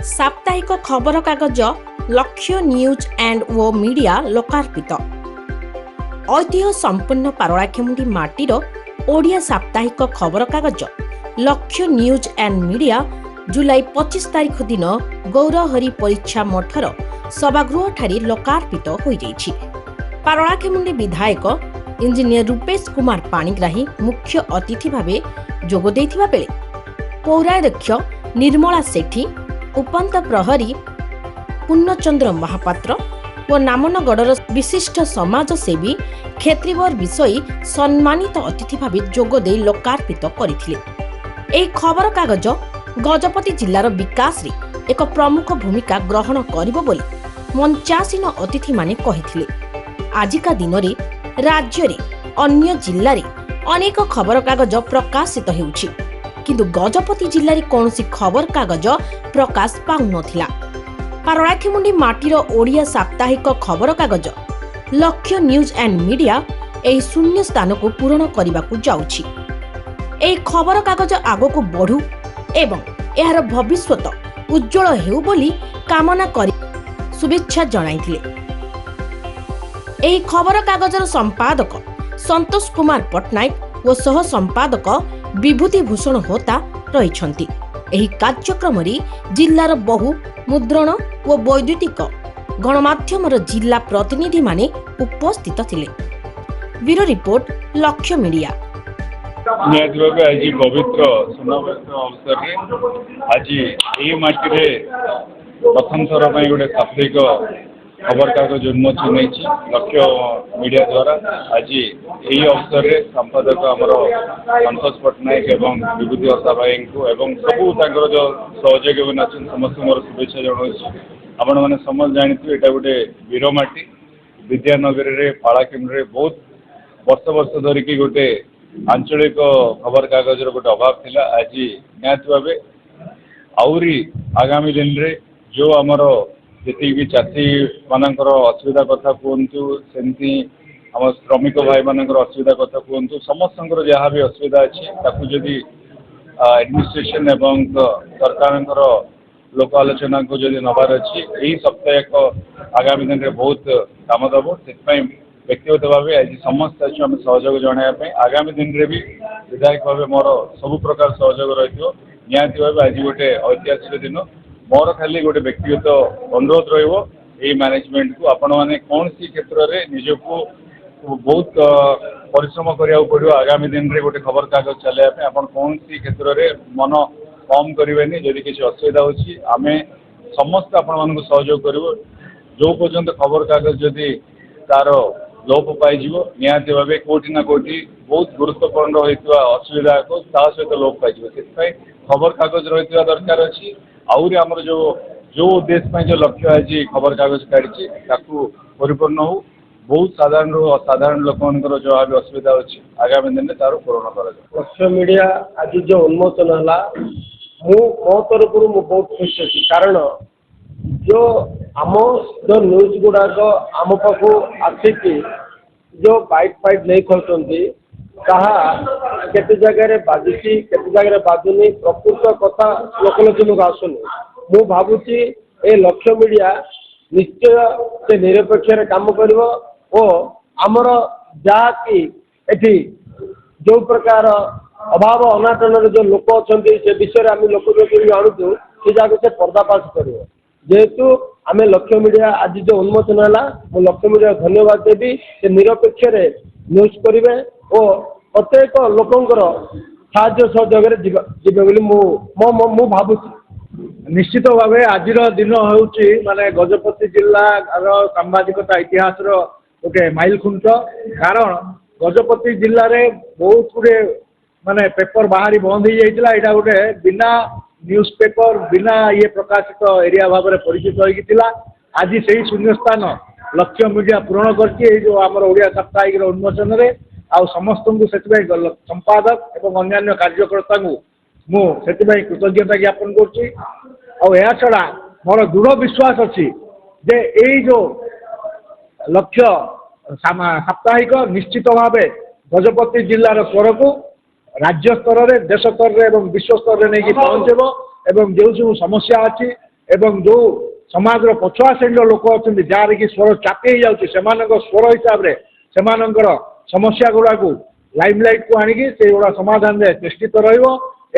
साप्ताहिक खबर कागज लक्ष्य न्यूज एंड वो मीडिया लोकार्पित ऐतिह्य संपन्न पारଳାଖେମୁଣ୍ଡି माटीर ओडिया साप्ताहिक खबर कागज लक्ष्य न्यूज एंड मीडिया जुलाई 25 तारिख दिन गौरहरि परीक्षा मठर सभागृह लोकार्पित हो जाइछि। पारଳାଖେମୁଣ୍ଡି विधायक इंजीनियर रूपेश कुमार पाणिग्राही मुख्य अतिथि भावे जोग देथिबा बेले पौराध्यक्ष निर्मला सेठी, उपंत प्रहरी पूर्णचंद्र महापात्र और नामनगढ़ विशिष्ट समाजसेवी क्षेत्रीवर विषयी सम्मानित अतिथि भावे जोगदे लोकार्पित करथिले। एही खबर कागज गजपति जिल्लार विकास रे एक प्रमुख भूमिका ग्रहण करिबो बोली मंचासीन अतिथि माने कहिथिले। आजिका दिन रे राज्य रे अन्य जिल्ला रे अनेक खबर कागज प्रकाशित हेउछि, किंतु गजपति जिल्ला रे कोनोसी खबर कागज प्रकाश पाउ नथिला। पारଳାଖେମୁଣ୍ଡି माटीर ओडिया साप्ताहिक खबर कागज लक्ष्य न्यूज एंड मीडिया एही शून्य स्थान को पूरण करने जाउछि। एही खबर कागज आगो को बढ़ू एवं एहार भविष्यत उज्जवल हेउ बोली कामना करी शुभेच्छा जणाइथिले। एही खबर कागजर संपादक संतोष कुमार पटनायक और सह संपादक विभूति भूषण होता रहिछंती। एही कार्यक्रम रे जिल्लार बहु मुद्रण और वैद्युतिक गणमाध्यम जिला प्रतिनिधि माने उपस्थित थिले। ब्यूरो रिपोर्ट लक्ष्य मीडिया। निहाती भावे आज पवित्र समावेश अवसर में आज यही माटी प्रथम थर गोटे साप्ताहिक खबर कागज उन्मोचन लक्ष्य मीडिया द्वारा आज यही अवसर में संपादक आमर संतोष पटनायक एवं विभूति हसा भाई को एवं सबू जो सहयोगी मैंने अच्छे समस्त मोर शुभेच्छा जनाऊँ। आपण मैंने समझ जानते यहाँ गोटे वीरमाटी विद्यानगर में पारଳାଖେମୁଣ୍ଡି बहुत वर्ष धरिकी गोटे आंचलिक खबर कागज गोटे अभाव थिला। आज निहाती भावे आउरी आगामी दिन रे जो आमर जी भी चाषी मानकर असुविधा कथा कहतु सेमती आम श्रमिक भाई मान असुविधा कथा कहतु समस्त जहाँ भी असुविधा अच्छी ताकू जदि एडमिनिस्ट्रेशन एवं सरकार लोक आलोचना को जदि नबार अच्छी यही साप्ताहिक आगामी दिन में बहुत काम दब से व्यक्तिगत भाव आज समस्त अच्छे आम सहयोग जनाया आगामी दिन में भी विधायक भाव मोर सब प्रकार सहयोग रही निहाती भाव आज गोटे ऐतिहासिक दिन मोर खाली गोटे व्यक्तिगत अनुरोध रही मैनेजमेंट को आपण मैंने कौन सी क्षेत्र में निजक बहुत परिश्रम करा पड़ो आगामी दिन में गोटे खबर कागज चलाइबा आप कौन सी क्षेत्र में मन कम करेंगे जदि किसी असुविधा होची आमे समस्त आपण मान सहयोग करूँ जो पर्यंत खबर कागज जदि तार लोप पाई निहाती भाव कोटि ना कोटि बहुत गुरुत्वपूर्ण होता असुविधा को सहित लोप पाई खबर कागज रही दरकार अच्छी आउरी आमर जो उद्देश्य जो लक्ष्य आज खबर कागज काढ़ी परिपूर्ण हो बहुत साधारण असाधारण लोक जो भी असुविधा अच्छी आगामी दिन में तार पूरण कर लक्ष्य मीडिया आज जो उन्मोचन है मो तरफ बहुत खुशी अच्छी कारण जो आम जो न्यूज गुड़ाक आम पाख आसिक जो बाइट फाइट नहीं खोलते केते जगह बाजुची केते जगह बाजुनी प्रकृत कथा लोकलोचन को आसुनी मु भावुची ए लक्ष्य मीडिया निश्चय से निरपेक्ष काम कर आमर जहाँकि एठी जो प्रकार अभाव अनाटन जो लोक अच्छा से विषय आम लोक आणुचु से जगह से पर्दाफाश कर जेहेतु आम लक्ष्य मीडिया आज जो उन्मोचन है मुझे लक्ष्य मीडिया धन्यवाद देवी से निरपेक्ष न्यूज करेंगे और प्रत्येक लोकंर साहाय्य सहयोग मु भावुची निश्चित भाव आज दिन हूँ माने गजपति जिला सांबादिकता इतिहास गोटे माइल खुंट कारण गजपति जिले में बहुत गुड़े माने पेपर बाहरी बंद हो जाता यहाँ गोटे बिना न्यूज पेपर बिना ये प्रकाशित एरिया भाव में परिचित होता आज से ही शून्य स्थान लक्ष्य मीडिया पूरण कर आमर ओडिया साप्ताहिक उन्मोचन में आउ समस्त को संपादक एवं अन्य कार्यकर्ता मुझे कृतज्ञता ज्ञापन कर छड़ा मोर दृढ़ विश्वास अच्छी जे यही जो लक्ष्य साप्ताहिक निश्चित भाव गजपति जिलार स्वर को राज्य स्तर में देश स्तर में विश्व स्तर में नहीं पहुँचब एवं जो सब समस्या अच्छी ଏବଂ ଯେଉଁ ସମାଜର ପଛୁଆ ଶ୍ରେଣୀର ଲୋକ ଅଛନ୍ତି ଯାହାର କି ସ୍ୱର ଚାପି ହେଇଯାଉଛି ସେମାନଙ୍କ ସ୍ୱର ହିସାବରେ ସେମାନଙ୍କର ସମସ୍ୟା ଗୁଡ଼ାକୁ ଲାଇମଲାଇଟକୁ ଆଣିକି ସେଇଗୁଡ଼ା ସମାଧାନରେ ଚେଷ୍ଟିତ ରହିବ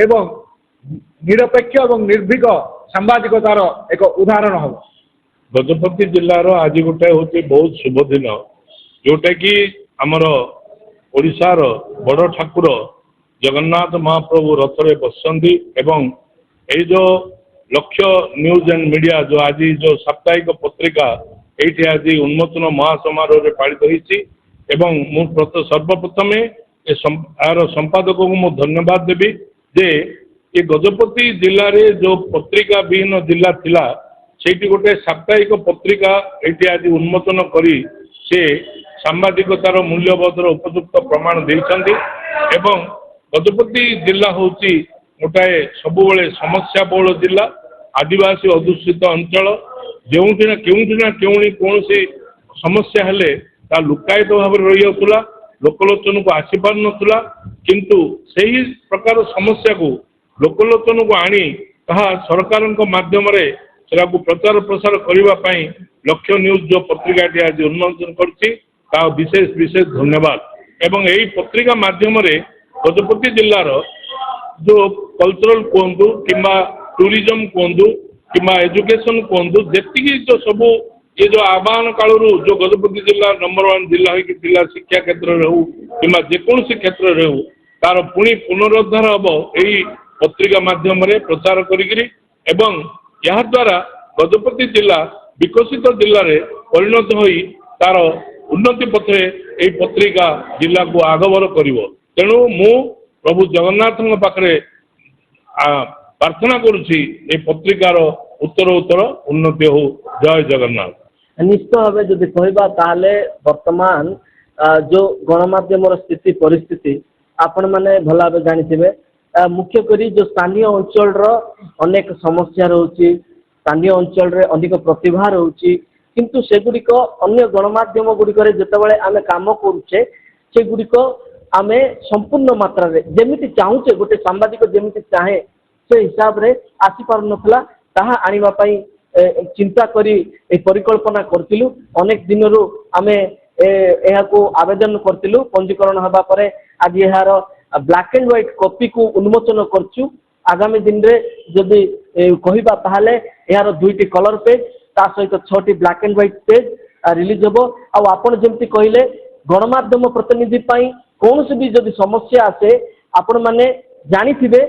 ଏବଂ ନିରପେକ୍ଷ ଏବଂ ନିର୍ଭୀକ ସାମ୍ବାଦିକତାର ଏକ ଉଦାହରଣ ହେବ। ଗଜପତି ଜିଲ୍ଲାର ଆଜି ଗୋଟେ ହେଉଛି ବହୁତ ଶୁଭ ଦିନ, ଯେଉଁଟାକି ଆମର ଓଡ଼ିଶାର ବଡ଼ ଠାକୁର ଜଗନ୍ନାଥ ମହାପ୍ରଭୁ ରଥରେ ବସିଛନ୍ତି ଏବଂ ଏଇ ଯେଉଁ ଲକ୍ଷ୍ୟ ନ୍ୟୁଜ୍ ଆଣ୍ଡ ମିଡ଼ିଆ ଯେଉଁ ଆଜି ଯେଉଁ ସାପ୍ତାହିକ ପତ୍ରିକା ଏଇଠି ଆଜି ଉନ୍ମୋଚନ ମହାସମାରୋହରେ ପାଳିତ ହୋଇଛି ଏବଂ ମୁଁ ସର୍ବପ୍ରଥମେ ଏହାର ସମ୍ପାଦକକୁ ମୁଁ ଧନ୍ୟବାଦ ଦେବି ଯେ ଏ ଗଜପତି ଜିଲ୍ଲାରେ ଯେଉଁ ପତ୍ରିକା ବିହୀନ ଜିଲ୍ଲା ଥିଲା ସେଇଠି ଗୋଟେ ସାପ୍ତାହିକ ପତ୍ରିକା ଏଇଠି ଆଜି ଉନ୍ମୋଚନ କରି ସେ ସାମ୍ବାଦିକତାର ମୂଲ୍ୟବୋଧର ଉପଯୁକ୍ତ ପ୍ରମାଣ ଦେଇଛନ୍ତି ଏବଂ ଗଜପତି ଜିଲ୍ଲା ହେଉଛି ଗୋଟାଏ ସବୁବେଳେ ସମସ୍ୟା ବହୁଳ ଜିଲ୍ଲା, ଆଦିବାସୀ ଅଧ୍ୟୁଷିତ ଅଞ୍ଚଳ, ଯେଉଁଠି ନା କେଉଁଠି କୌଣସି ସମସ୍ୟା ହେଲେ ତା ଲୁକାୟିତ ଭାବରେ ରହିଯାଉଥିଲା, ଲୋକଲୋଚନକୁ ଆସିପାରୁନଥିଲା, କିନ୍ତୁ ସେହି ପ୍ରକାର ସମସ୍ୟାକୁ ଲୋକଲୋଚନକୁ ଆଣି ତାହା ସରକାରଙ୍କ ମାଧ୍ୟମରେ ସେଟାକୁ ପ୍ରଚାର ପ୍ରସାର କରିବା ପାଇଁ ଲକ୍ଷ୍ୟ ନ୍ୟୁଜ୍ ଯେଉଁ ପତ୍ରିକାଟି ଆଜି ଉନ୍ମୋଚନ କରିଛି ତାହା ବିଶେଷ ଧନ୍ୟବାଦ ଏବଂ ଏହି ପତ୍ରିକା ମାଧ୍ୟମରେ ଗଜପତି ଜିଲ୍ଲାର ଯେଉଁ କଲଚରାଲ କୁହନ୍ତୁ କିମ୍ବା ଟୁରିଜମ କୁହନ୍ତୁ କିମ୍ବା ଏଜୁକେସନ କୁହନ୍ତୁ ଯେତିକି ଯେଉଁ ସବୁ ये जो आह्वान कालू जो गजपति जिला नंबर 1 जिला होगी जिला शिक्षा क्षेत्र में हो कि जेकोसी क्षेत्र में हो तार पुणी पुनरुद्धार हम यही पत्रिका माध्यम प्रचार द्वारा गजपति जिला विकसित जिले में परिणत हो तार उन्नति पथे यही पत्रिका जिला को आगबर कर तेणु मु प्रभु जगन्नाथ पाखे प्रार्थना करुच्ची पत्रिकार उत्तर उन्नति हो। जय जगन्नाथ। निश्चित भाव जदि कहबा ताहले वर्तमान जो गणमाध्यम स्थिति परिस्थिति आपण माने भला भाव जानिथिबे मुख्य करी जो स्थानीय अंचल रो अनेक समस्या रहउची स्थानीय अंचल रे अधिक प्रतिभा रहउची किंतु सेगुड़िक अन्य गणमाध्यम गुड़िक जितेबाला आम काम करुचे सेगुड़िक आम संपूर्ण मात्रा रे जेमिति चाहूचे गोटे सांबादिक जेमिति चाहे से हिसाब रे आसी पार नथला ताहा आनिबा पई चिंता करी परिकल्पना करथिलु अनेक दिन रु आमे को आवेदन करथिलु पंजीकरण हबा परे आज यार ब्लैक एंड व्हाइट कॉपी को उन्मोचन करछु आगामी दिन रे जदि कहिबा ताहाले यार दुईटी कलर पेज ता सहित 6टी black and white page release हबो आ आपण जेमति कहिले गणमाध्यम प्रतिनिधि पई कोनोसी भी जदि समस्या आसे आपण माने जानिथिबे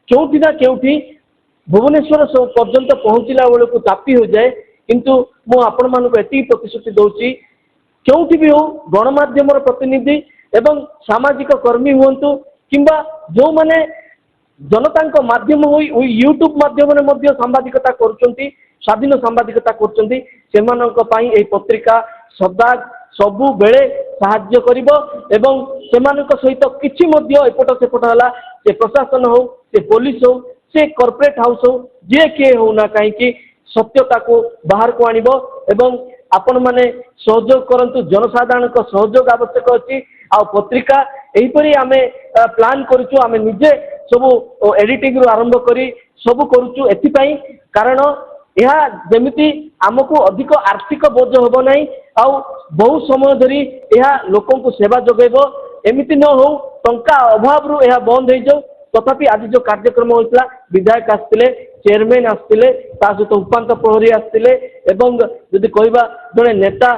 केउठी ना केउठी भुवनेश्वर पर्यंत पहुँचला बेलू को चापी हो जाए किंतु मु आपण मानक एति प्रतिश्रुति दउची केउठी भी हो गणमाध्यम प्रतिनिधि एवं सामाजिक कर्मी हुंतु किंबा जो माने जनता माध्यम हो यूट्यूब माध्यम रे सांबादिकता करुचंती स्वाधीन सांबादिकता करुचंती सेमानक पई एई पत्रिका सदा सबु बेले साहाय्य करिवो एवं सेमानक सहित किछि मध्य एपट सेपट हला से प्रशासन हो से पुलिस हो से कॉर्पोरेट हाउस हो जे किए हो ना कहीं सत्यता को बाहर को आनिबो एवं आपण माने सहयोग करंतु जनसाधारण को सहयोग आवश्यक अछि आ पत्रिका एहीपरि आमे प्लान करूछु आमे निजे सब एडिटिंग रु आरंभ करी सब करूछु एथि पई कारण यह जमिति आमको अधिक आर्थिक बोझ होबो नै आ बहु समय धरी यह लोकों को सेवा जोगेबो एमिति न हो टंका अभाव रु यह बंद हो जाओ तथापि आज जो कार्यक्रम होता विधायक आसते चेयरमैन आसते सहित उपांत प्रहरी आसते जदि कहवा जड़े नेता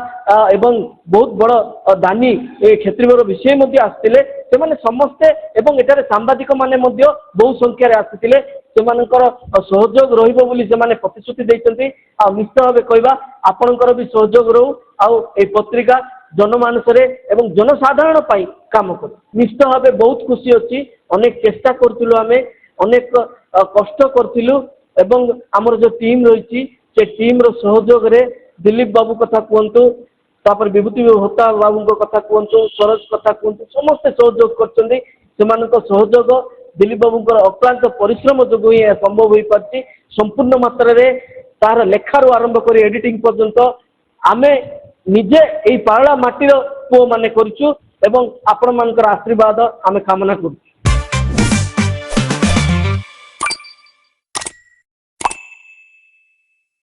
एवं बहुत बड़ दानी ए क्षेत्रीय विषय आसते से समस्ते एवं एटारे सांबादिक माने बहु संख्यार आसते सहयोग रही प्रतिश्रुति देते निश्चित भाव कहवा आपणकर भी सहयोग रहू आउ पत्रिका जनमानस एवं जनसाधारण पाई काम कर निश्चित भाव बहुत खुशी अच्छी अनेक चेष्टा करूँ आम अनेक कष्ट करूँ एवं आमर जो टीम रही से टीम रो सहयोग रे दिलीप बाबू कथा कहतु तापर विभूति होता बाबू कथा कहतु सरोज कथा कहतु समस्ते सहयोग कर सहयोग दिलीप बाबू अक्लांत परिश्रम जो ही संभव हो पार्टी संपूर्ण मात्रा रे तार लेखारू आरंभ कर एडिटिंग पर्यंत आमे निजे यही पारला माटीर पुओ माने करूछु एवं आपण मानकर आशीर्वाद आमे कामना करूछु।